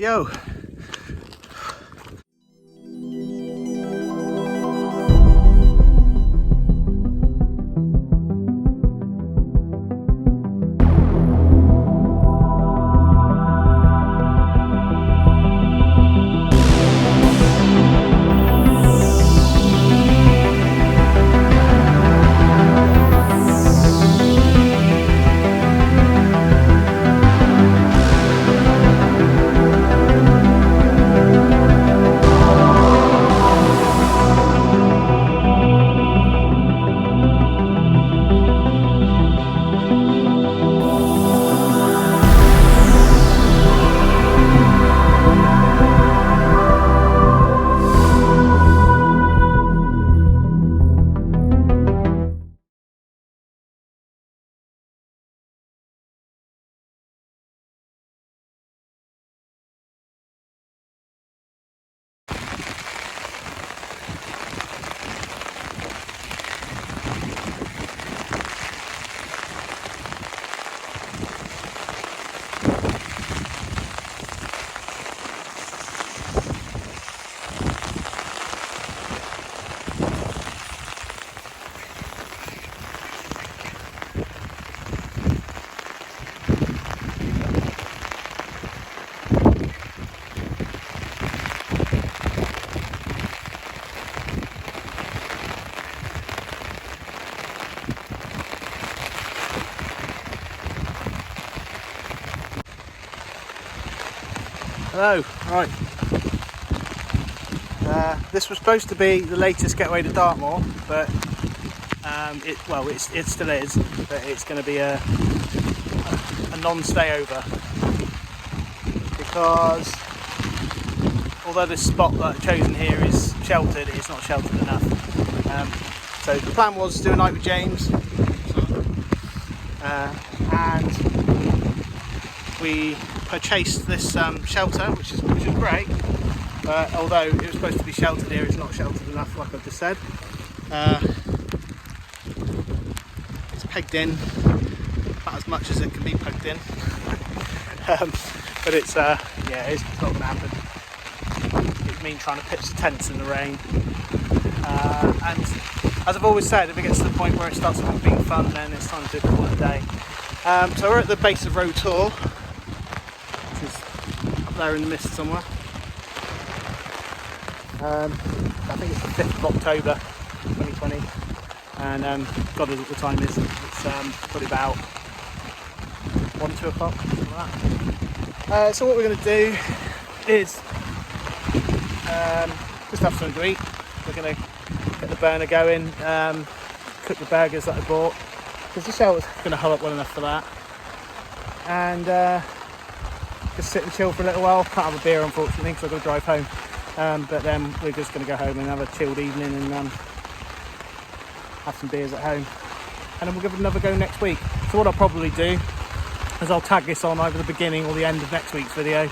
Yo. Hello, right. This was supposed to be the latest getaway to Dartmoor, but it still is, but it's going to be a non-stay over, because although this spot that I've chosen here is sheltered, it's not sheltered enough. So the plan was to do a night with James, and we purchased this shelter, which is great, but although it was supposed to be sheltered here, it's not sheltered enough, like I've just said. It's pegged in about as much as it can be pegged in, but it's not going to happen. It means trying to pitch the tents in the rain, and as I've always said, if it gets to the point where it starts being fun, then it's time to call it a day. So we're at the base of Road Tour, which is up there in the mist somewhere. I think it's the 5th of October 2020, and God knows what the time is. It's probably about 1-2 o'clock, something like that. So what we're going to do is just have something to eat. We're going to get the burner going, cook the burgers that I bought, because the shelter's going to hold up well enough for that, and just sit and chill for a little while. Can't have a beer unfortunately because I've got to drive home, but then we're just going to go home and have a chilled evening and have some beers at home, and then we'll give it another go next week. So what I'll probably do is I'll tag this on either the beginning or the end of next week's video.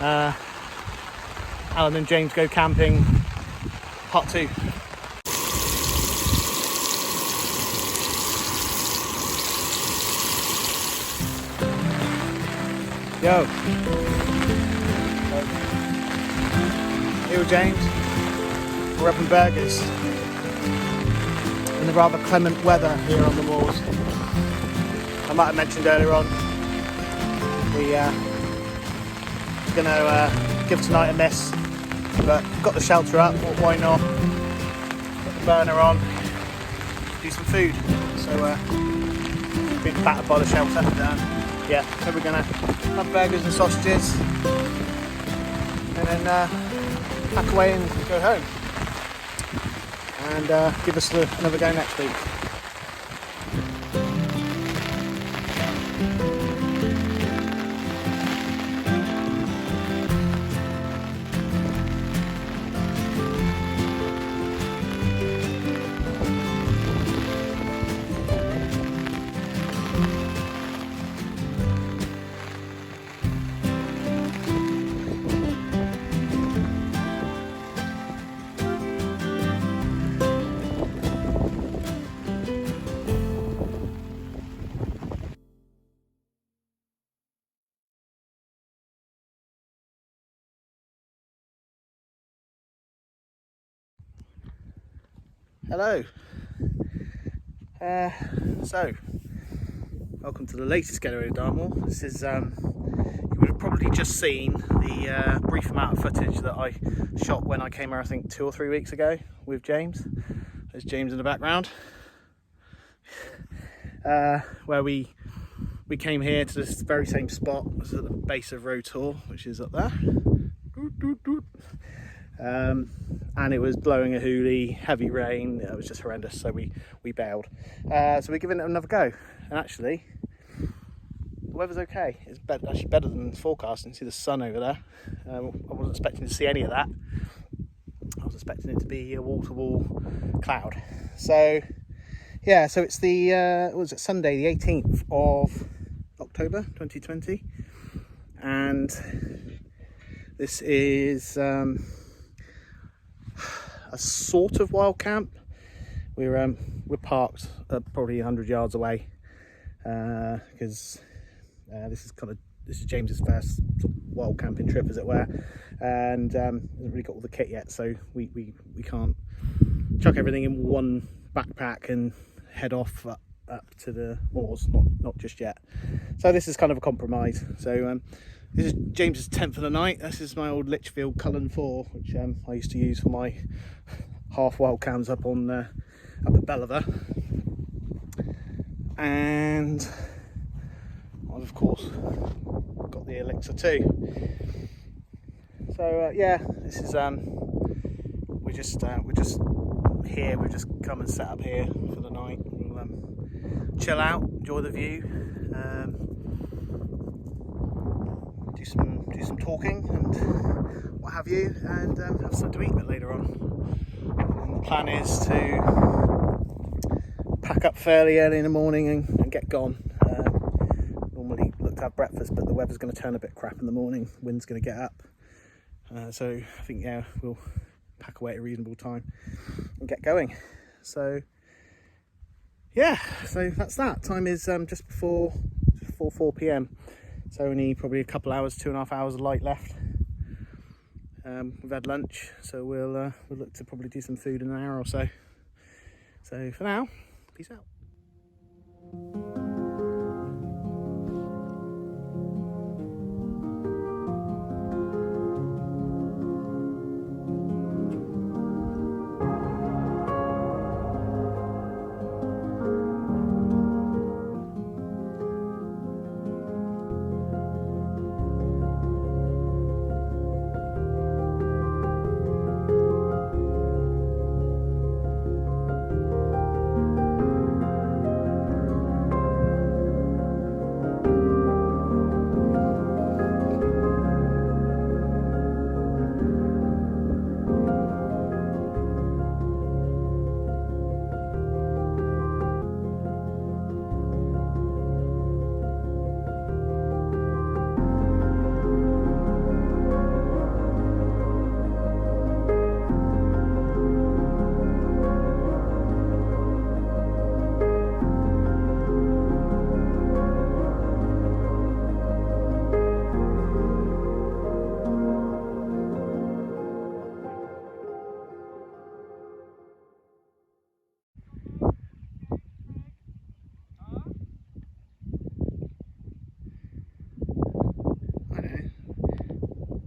Alan and James go camping part 2. Yo. Here with James. We're up in burgers in the rather clement weather here on the moors. I might have mentioned earlier on, we're going to give tonight a miss, but got the shelter up, why not? Put the burner on, do some food. So been battered by the shelter. Yeah, so we're going to have burgers and sausages, and then pack away and go home, and give us another go next week. Hello. So, welcome to the latest getaway to Dartmoor. This is, you would have probably just seen the brief amount of footage that I shot when I came here, I think 2 or 3 weeks ago with James. There's James in the background. Where we came here to this very same spot. This is at the base of Road Tour, which is up there. And it was blowing a hoolie, heavy rain. It was just horrendous, so we bailed. So we're giving it another go, and actually the weather's okay. It's actually better than forecast. You can see the sun over there. I wasn't expecting to see any of that. I was expecting it to be a wall-to-wall cloud. So yeah, so it's the what was it, Sunday the 18th of October 2020, and this is a sort of wild camp. We're parked probably 100 yards away because this is James's first sort of wild camping trip, as it were, and hasn't really got all the kit yet, so we can't chuck everything in one backpack and head off up to the moors, not just yet. So this is kind of a compromise. So this is James's 10th of the night. This is my old Lichfield Cullen 4, which I used to use for my half wild cams up at Belliver. And I've of course got the Elixir too. So yeah, this is we're just here. We've just come and set up here for the night. We'll chill out, enjoy the view, do some talking and what have you, and have something to eat a bit later on. And the plan is to pack up fairly early in the morning and get gone. Normally look to have breakfast, but the weather's going to turn a bit crap in the morning. Wind's going to get up, so I think yeah, we'll pack away at a reasonable time and get going. So yeah, so that's that. Time is just before 4 p.m, so only probably a couple hours, 2.5 hours of light left. We've had lunch, so we'll look to probably do some food in an hour or so. So for now, peace out.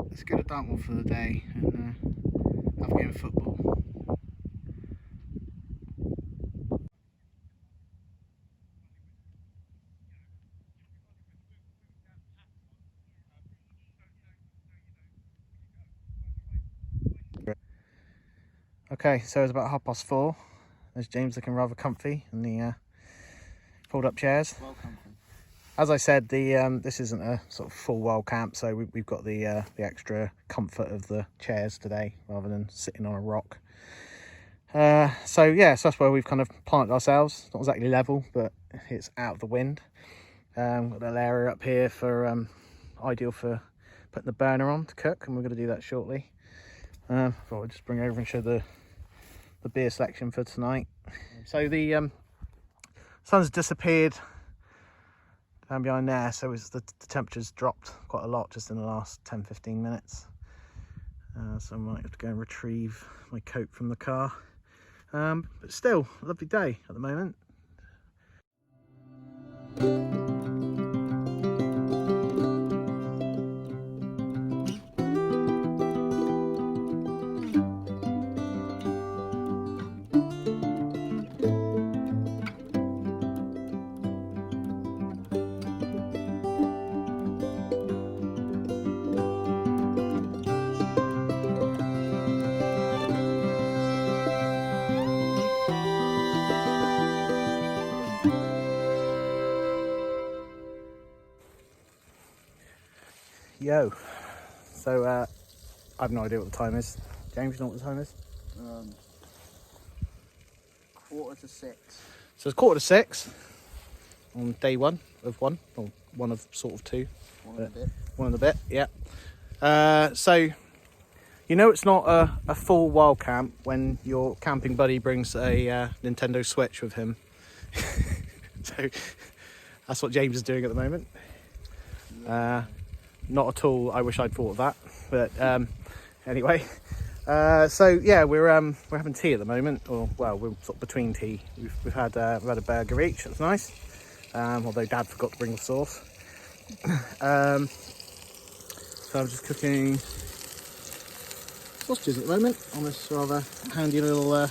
Let's go to Dartmoor for the day and have a game of football. Okay, so it's about 4:30. There's James looking rather comfy in the fold-up chairs. Well comfy. As I said, this isn't a sort of full wild camp, so we've got the extra comfort of the chairs today rather than sitting on a rock. So yeah, so that's where we've kind of planted ourselves. Not exactly level, but it's out of the wind. Got a little area up here for ideal for putting the burner on to cook, and we're going to do that shortly. Thought I'd just bring over and show the beer selection for tonight. So the sun's disappeared down behind there, so the temperature's dropped quite a lot just in the last 10-15 minutes. So I might have to go and retrieve my coat from the car. But still, a lovely day at the moment. Yo, so I have no idea what the time is. James, you know what the time is? 5:45. So it's 5:45 on day one of one, or one of sort of two. One and a bit. One and a bit, yeah. So, you know it's not a full wild camp when your camping buddy brings a Nintendo Switch with him. So that's what James is doing at the moment. Yeah. Not at all. I wish I'd thought of that, but anyway. So yeah, we're having tea at the moment, or well, we're sort of between tea. We've had a burger each. That's nice. Although Dad forgot to bring the sauce. So I'm just cooking sausages at the moment on this rather handy little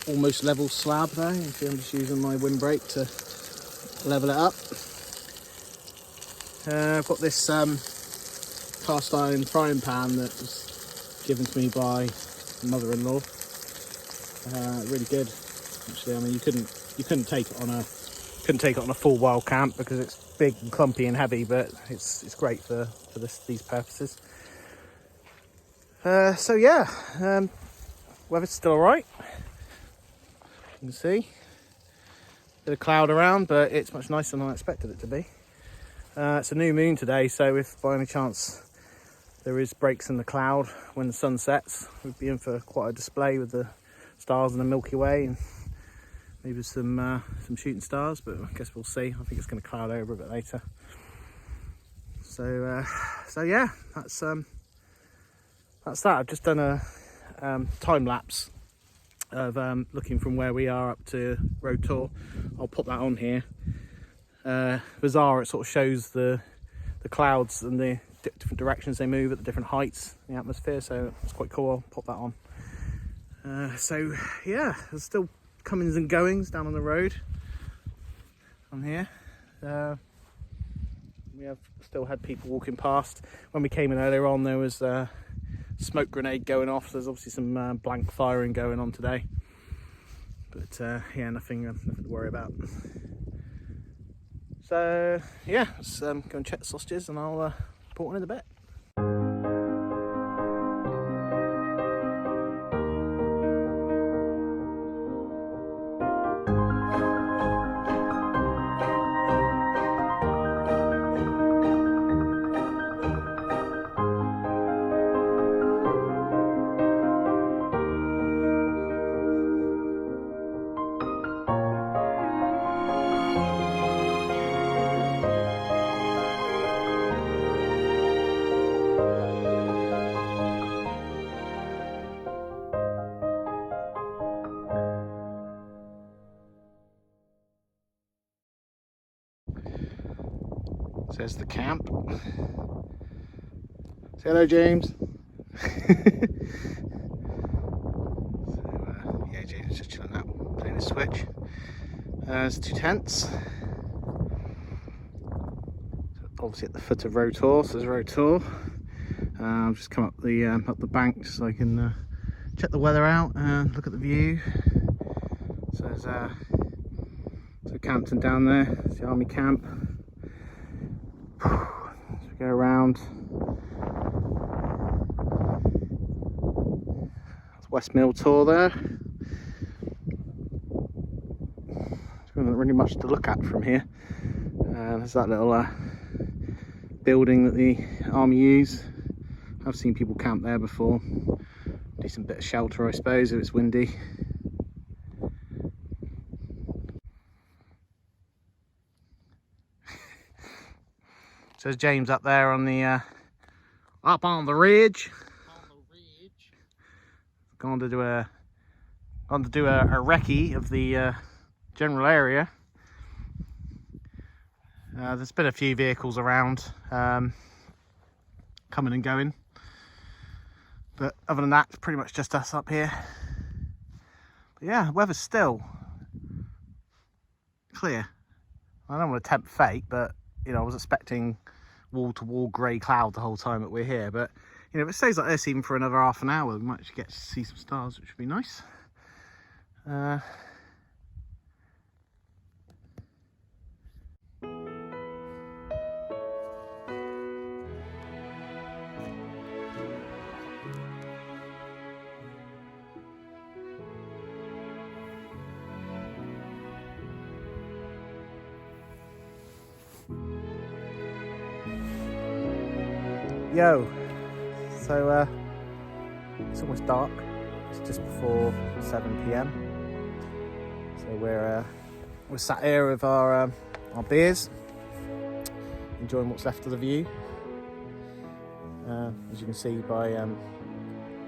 almost level slab there. You see, I'm just using my windbreak to level it up. I've got this cast iron frying pan that was given to me by mother-in-law. Really good, actually. I mean, you couldn't take it on a full wild camp because it's big and clumpy and heavy, but it's great for these purposes. So yeah, weather's still alright. You can see bit of cloud around, but it's much nicer than I expected it to be. It's a new moon today, so if by any chance there is breaks in the cloud when the sun sets, we'd be in for quite a display with the stars in the Milky Way and maybe some shooting stars, but I guess we'll see. I think it's going to cloud over a bit later. So yeah, that's that. I've just done a time lapse of looking from where we are up to Road Tour. I'll put that on here. Bizarre, it sort of shows the clouds and the different directions they move at the different heights in the atmosphere, so it's quite cool. I'll pop that on. So yeah, there's still comings and goings down on the road on here. We have still had people walking past. When we came in earlier on, there was a smoke grenade going off, so there's obviously some blank firing going on today, but yeah, nothing to worry about. So yeah, let's go and check the sausages and I'll put one in a bit. There's the camp. Say hello, James. Yeah, James is just chilling out, playing his Switch. There's 2 tents. So obviously at the foot of Road Tour, so there's Road Tour. I've just come up the bank so I can check the weather out and look at the view. So there's so Campton down there. It's the army camp. So we go around. That's West Mill Tour there. There isn't really much to look at from here. There's that little building that the army use. I've seen people camp there before. Decent bit of shelter, I suppose, if it's windy. So there's James up there on the up on the ridge. Going to do a On to do a recce of the general area. There's been a few vehicles around coming and going, but other than that, it's pretty much just us up here. But yeah, the weather's still clear. I don't want to tempt fate, but you know, I was expecting wall-to-wall grey cloud the whole time that we're here. But you know, if it stays like this even for another half an hour, we might actually get to see some stars, which would be nice. Yo, so it's almost dark. It's just before 7 p.m. So we're sat here with our beers, enjoying what's left of the view. As you can see by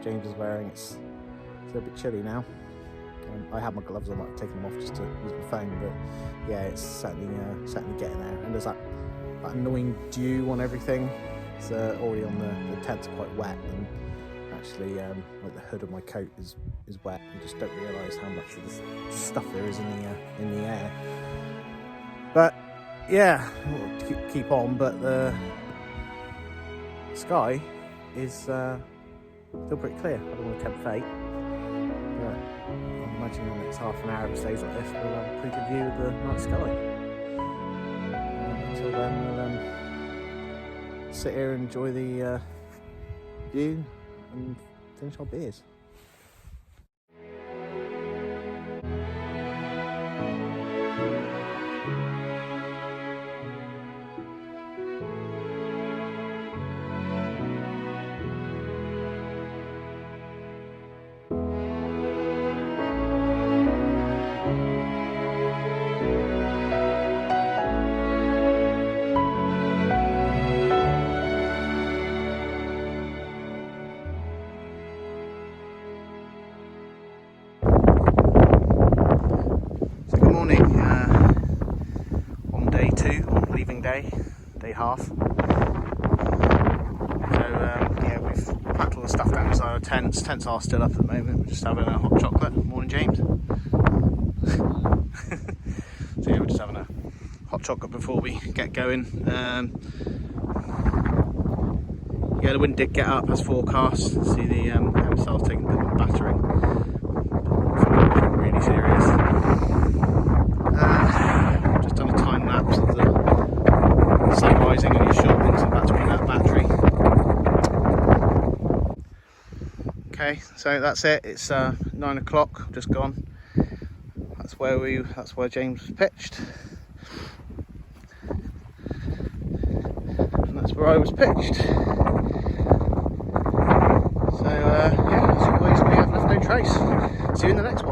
James is wearing, it's a bit chilly now. I had my gloves on, I've taken them off just to use my phone, but yeah, it's certainly getting there. And there's that annoying dew on everything. It's already on the tent's quite wet, and actually like the hood of my coat is wet. You just don't realise how much of this stuff there is in the air. But yeah, we'll keep on. But the sky is still pretty clear. I don't want to tempt fate, but I'm imagining the next half an hour, if it stays like this, we'll have a pretty good view of the night sky. Until then, we'll sit here and enjoy the view and finish our beers. Day half. So yeah, we've packed all the stuff down inside our tents. Tents are still up at the moment. We're just having a hot chocolate. Morning, James. So yeah, we're just having a hot chocolate before we get going. Yeah, the wind did get up as forecast. See the MSR's taking a bit of a battering. Nothing really serious. Just done a time lapse of the sun rising and your short things about to bring that battery. Okay, so that's it. It's 9 o'clock. Just gone. That's where James was pitched, and that's where I was pitched. So yeah, as always, we have left no trace. See you in the next one.